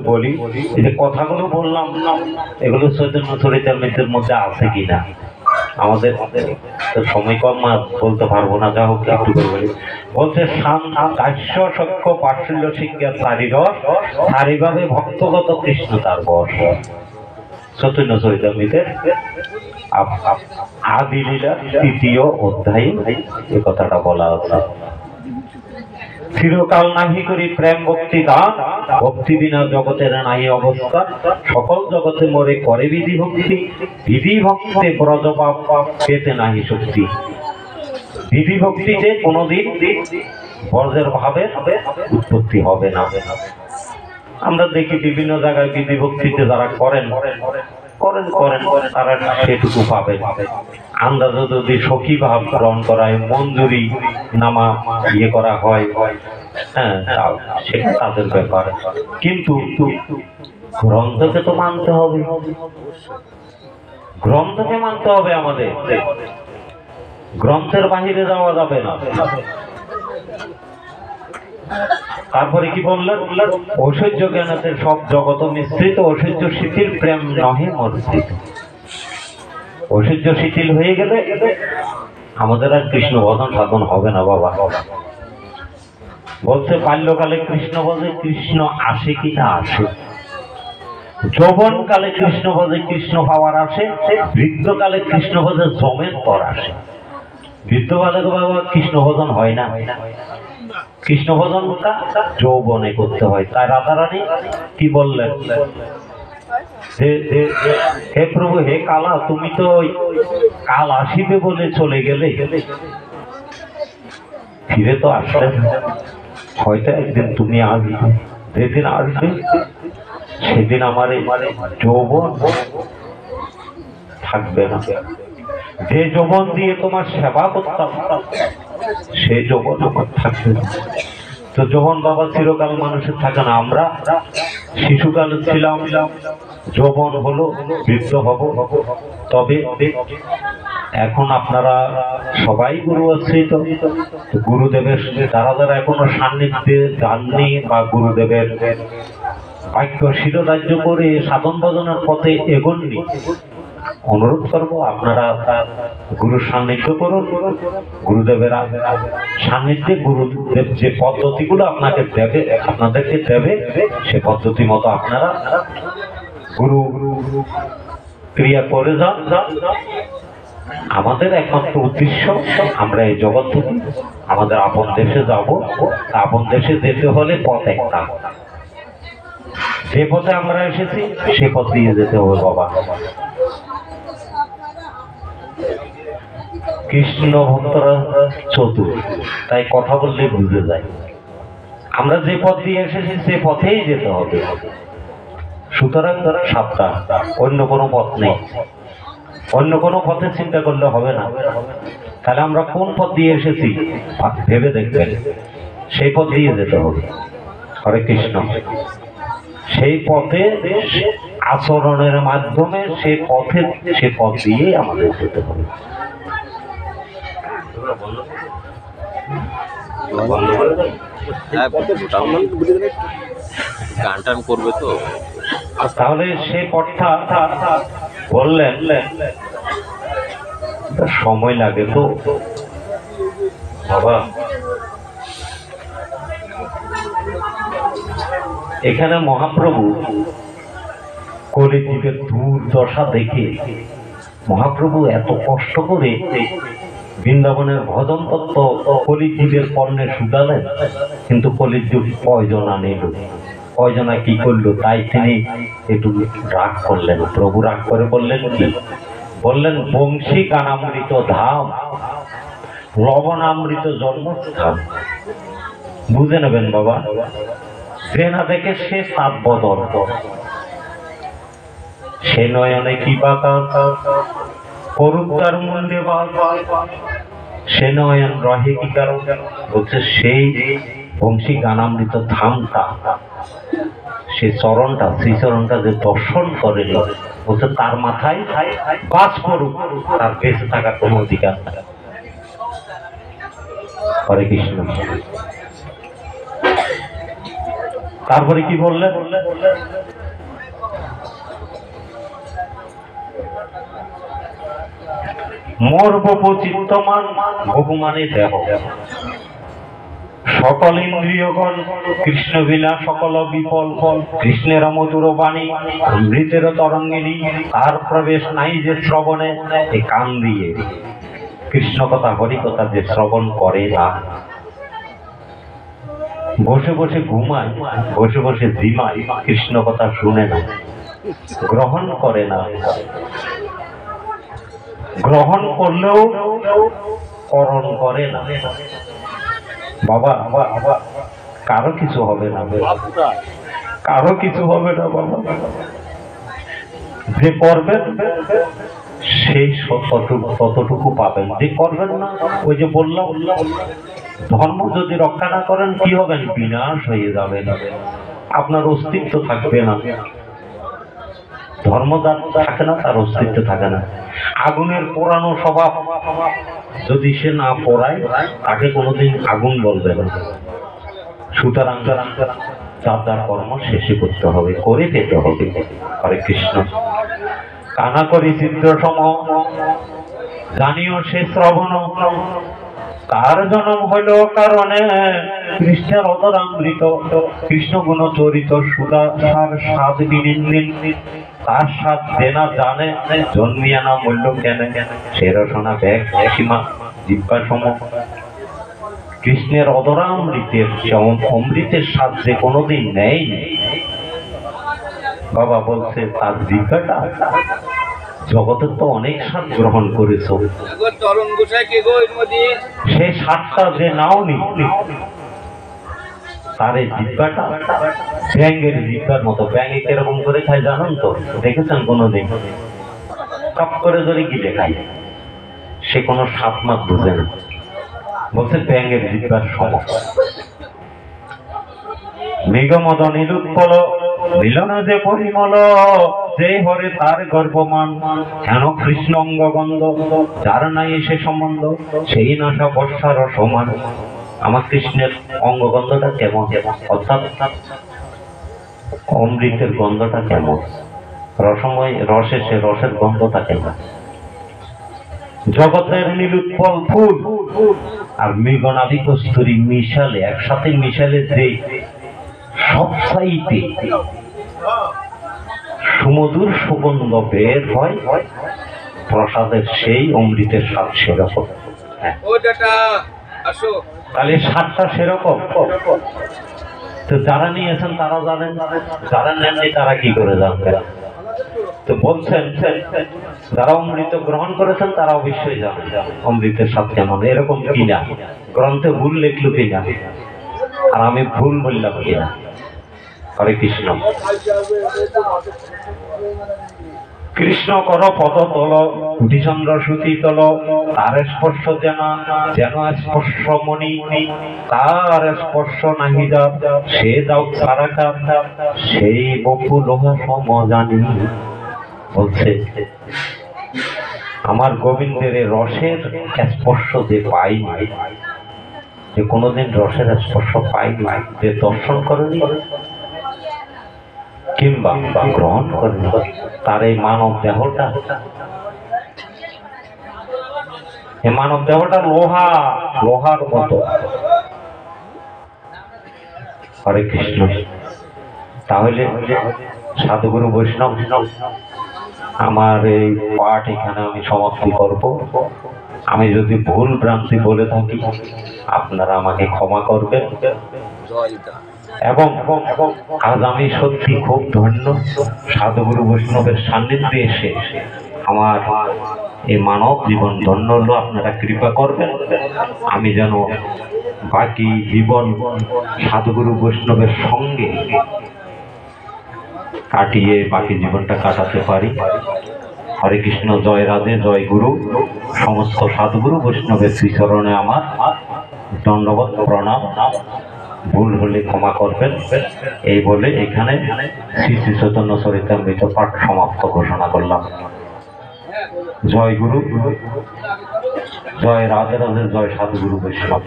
বলি, এই যে কথাগুলো বললাম এগুলো চৈতন্য চরিতামৃতের মধ্যে আছে কিনা আমাদের সময় কম, বলতে পারবো না, যা হোক একটু করে বলি। বলছে কাশ্য সক্ষ পার্শ্বল্য শিক্ষা চারিরস চারিভাবে ভক্তগত কৃষ্ণ তার বস। চৈতন্য চরিতামৃতের আদি লীলা ৩য় অধ্যায়ে এই কথাটা বলা আছে। চিরকাল নাহি করি প্রেম ভক্তি দান, ভক্তি বিনা জগতের নাহি অবস্থা, সকল জগতে মরে করে বিধি ভক্তি, বিধি ভক্তিতে ব্রজপাপ পেতে নাহি শক্তি। বিধি ভক্তিতে কোনোদিন ব্রজের ভাবে উৎপত্তি হবে না। আমরা দেখি বিভিন্ন জায়গায় বিধি ভক্তিতে যারা করেন করেন করেন তারা সেটুকু পাবে। আমরা যদি সখী ভাব গ্রহণ করা হয়, মঞ্জুরি নামা করা হয়, হ্যাঁ সেটা তাদের ব্যাপার। কিন্তু গ্রন্থকে তো মানতে হবে, গ্রন্থকে মানতে হবে আমাদের, গ্রন্থের বাহিরে যাওয়া যাবে না। তারপরে কি বললেন? ঐশ্বর্য জ্ঞানাতে সব জগত মিশ্রিত, ঐশ্বর্য শিথিল প্রেম নহে মর্জিত। ঐশ্বর্য শিথিল হয়ে গেলে আমাদের আর কৃষ্ণ ভজন সাধন হবে না বাবা। বলছে বাল্যকালে কৃষ্ণ ভজে কৃষ্ণ আসে কিনা আসে, যৌবন কালে কৃষ্ণ ভজে কৃষ্ণ পাওয়ার আসে, বৃদ্ধকালে কৃষ্ণ ভজে জমের পর আসে। বৃদ্ধকালে তো বাবা কৃষ্ণ ভজন হয় না, কৃষ্ণ ভজনটা যৌবনে করতে হয়। তাই রাধারানী কি বললেন? হে প্রভু, হে কালা, তুমি তো কাল আসিবে বলে চলে গেলে, ফিরে তো আসলে হয়তো একদিন তুমি আসবে, যেদিন আসবে সেদিন আমার যৌবন থাকবে না। যে যৌবন দিয়ে তোমার সেবা করতাম সেই যৌবন আমার থাকবে না। তো যৌবন বাবা চিরকাল মানুষের থাকে না। আমরা শিশুকাল ছিলাম, যৌবন হলো, বৃদ্ধ হব। তবে এখন আপনারা সবাই গুরু আশ্রিত, গুরুদেবের যারা যারা এখনো সান্নিধ্যে যাননি বা গুরুদেবের বাক্য শিরোধার্য করে সাধন ভজনের পথে এগোননি, অনুরোধ করবো আপনারা গুরুর সান্নিধ্য করুন। গুরুদেবের সান্নিধ্যে গুরুদেব যে পদ্ধতিগুলো আপনাকে দেবে, আপনাদেরকে দেবে, সে পদ্ধতি মতো আপনারা গুরু ক্রিয়া করে যান। আমাদের একমাত্র উদ্দেশ্য, আমরা এই জগৎ থেকে আমাদের আপন দেশে যাব। আপন দেশে যেতে হলে পথ একটা, যে পথে আমরা এসেছি সে পথ দিয়ে যেতে হবে বাবা। কৃষ্ণ ভক্তরা চতুর, তাই কথা বললে বুঝে যায়। আমরা যে পথ দিয়ে এসেছি সে পথেই যেতে হবে। সুতরাং সাবধান, অন্য কোনো পথ নেই। অন্য কোনো পথে চিন্তা করলে হবে না। তাহলে আমরা কোন পথ দিয়ে এসেছি ভেবে দেখবেন, সেই পথ দিয়ে যেতে হবে। হরে কৃষ্ণ। সেই পথে আচরণের মাধ্যমে সে পথ দিয়ে আমাদের যেতে হবে। গান টান করবে তো, তাহলে সেই পথটা বললেন সময় লাগে তো বাবা। এখানে মহাপ্রভু কলিযুগের দুর্দশা দেখে মহাপ্রভু এত কষ্ট করে বৃন্দাবনের ভজন তত্ত্ব কলিযুগের পণ্যে শুধালেন, কিন্তু কলিযুগ পয়জনা নিল। পয়জনা কি করলো? তাই তিনি একটু রাগ করলেন। প্রভু রাগ করে বললেন কি? বললেন বংশী গানামৃত ধাম, লবণামৃত জন্মস্থান। বুঝে নেবেন বাবা। যে না দেখে সে সাত বদল, সে নয়নে কি বাঁকা করুকার মন্দির, সে নয়ন রহে কি কারণ। বলছে সেই বংশী গানামৃত ধামটা, সে চরণটা, শ্রীচরণটা যে দর্শন করেনি, বলছে তার মাথায় বাজ পড়ুক, তার বেঁচে থাকার কোনো অধিকার নাই। হরে কৃষ্ণ। তারপরে কি বললেন? মোর বহু চিত্তমান, বহু মানে দেহ, সকল ইন্দ্রিয়গণ কৃষ্ণ বিনা সকল বিফল, কৃষ্ণের মধুর বাণী অমৃতের তরঙ্গিনী, তার প্রবেশ নাই যে শ্রবণে, এই কান দিয়ে কৃষ্ণ কথা হরি কথা যে শ্রবণ করে না, বসে বসে ঘুমায়, বসে বসে জিমায়, কৃষ্ণ কথা শুনে না, গ্রহণ করে না, গ্রহণ করলেও করণ করে না। বাবা কারো কিছু হবে না, কারো কিছু হবে না বাবা। যে করবেন সেই ততটুকু পাবেন, যে করবেন না, ওই যে বললাম ধর্ম যদি রক্ষা না করেন কি হবেন? বিনাশ হয়ে যাবেন, আপনার অস্তিত্ব থাকবে না। ধর্ম যার থাকে না তার অস্তিত্ব থাকে না। আগুনের পোড়ানো স্বভাব যদি সে না পোড়ায় তাকে কোনোদিন আগুন বলবে না। সুতরাং যার যার কর্ম শেষে করতে হবে, করে পেতে হবে। হরে কৃষ্ণ। কানা করি চিত্র সম জানিও সে শ্রবণ, কার জন্ম হইল কারণে কৃষ্ণের অদরামৃত, কৃষ্ণ গুণ চরিত সুদা সার সাধ বিনিন্দিন, তার সাথ দেনা জানে জন্মিয়া না মূল্য কেন, সে রসনা ব্যাগ সীমা জিব্বা সম। কৃষ্ণের অদরামৃতের অমৃতের স্বাদ যে কোনোদিন নেই বাবা, বলছে তার জিব্বাটা জগতের তো অনেক স্বাদ গ্রহণ করেছ, সেই স্বাদটা যে নাওনি, তার এই জিব্বাটা ব্যাঙের জিব্বার মতো। ব্যাঙে কিরকম করে খায় জানেন তো? দেখেছেন কোনোদিন? কাপ করে ধরে গিলে খায়, সে কোনো স্বাদ মাত বুঝে না। বলছে ব্যাঙের জিব্বার সম। মেঘমদ নীলুৎপল মিলন যে পরিমল, যে হরে তার গর্বমান, কেন কৃষ্ণ অঙ্গগন্ধ, যার নাই সে সম্বন্ধ, সেই নাশা বর্ষার সমান। আমার কৃষ্ণের অঙ্গগন্ধটা কেমন, অর্থাৎ অমৃতের গন্ধটা কেমন, রসময় রসে সে রসের গন্ধটা কেমন। জগতের নীলুৎপল ফুল আর মৃগনাদি কস্তুরী মিশালে, একসাথে মিশালে যে সবচাইতে সুমধুর সুগন্ধ বের হয়, প্রসাদের সেই অমৃতের স্বাদ সেরকম। তাহলে স্বাদটা সেরকম। তো যারা নিয়েছেন তারা জানেন, যারা নেননি তারা কি করে জানবেন? তো বলছেন যারা অমৃত গ্রহণ করেছেন তারা অবশ্যই জানেন অমৃতের স্বাদ কেমন। এরকম কিনা গ্রন্থে ভুল লিখলো কিনা, আর আমি ভুল বললাম কিনা। হরে কৃষ্ণ। কৃষ্ণ কর পদ তল কুটিচন্দ্র সুতি তল, তার স্পর্শ যেন যেন স্পর্শ মণি, তার স্পর্শ নাহি যা সে দাও সারা কাপ, সেই বপু লোহা সম জানি। বলছে আমার গোবিন্দের রসের স্পর্শ যে পাইনি, যে কোনোদিন রসের স্পর্শ পাইনি, যে দর্শন করেনি কিংবা গ্রহণ করেনি, তার এই মানব দেহটা, এই মানব দেহটা লোহার মতো। হরে কৃষ্ণ। তাহলে সাধুগুরু বৈষ্ণব, আমার এই পাঠ এখানে আমি সমাপ্তি করব। আমি যদি ভুল ভ্রান্তি বলে থাকি আপনারা আমাকে ক্ষমা করবেন। এবং আজ আমি সত্যি খুব ধন্য, সাধুগুরু বৈষ্ণবের সান্নিধ্যে এসে আমার এই মানব জীবন ধন্য হলো। আপনারা কৃপা করবেন আমি যেন বাকি জীবন সাধুগুরু বৈষ্ণবের সঙ্গে কাটিয়ে বাকি জীবনটা কাটাতে পারি। হরে কৃষ্ণ। জয় রাধে, জয় গুরু। সমস্ত সাধুগুরু বৈষ্ণবের শ্রীচরণে আমার দণ্ডবত প্রণাম। ভুল হলে ক্ষমা করবেন। এই বলে এখানে শ্রী শ্রী চৈতন্য চরিতামৃত পাঠ সমাপ্ত ঘোষণা করলাম। জয় গুরু, জয় রাধে রাধে, জয় সাধুগুরু বৈষ্ণব।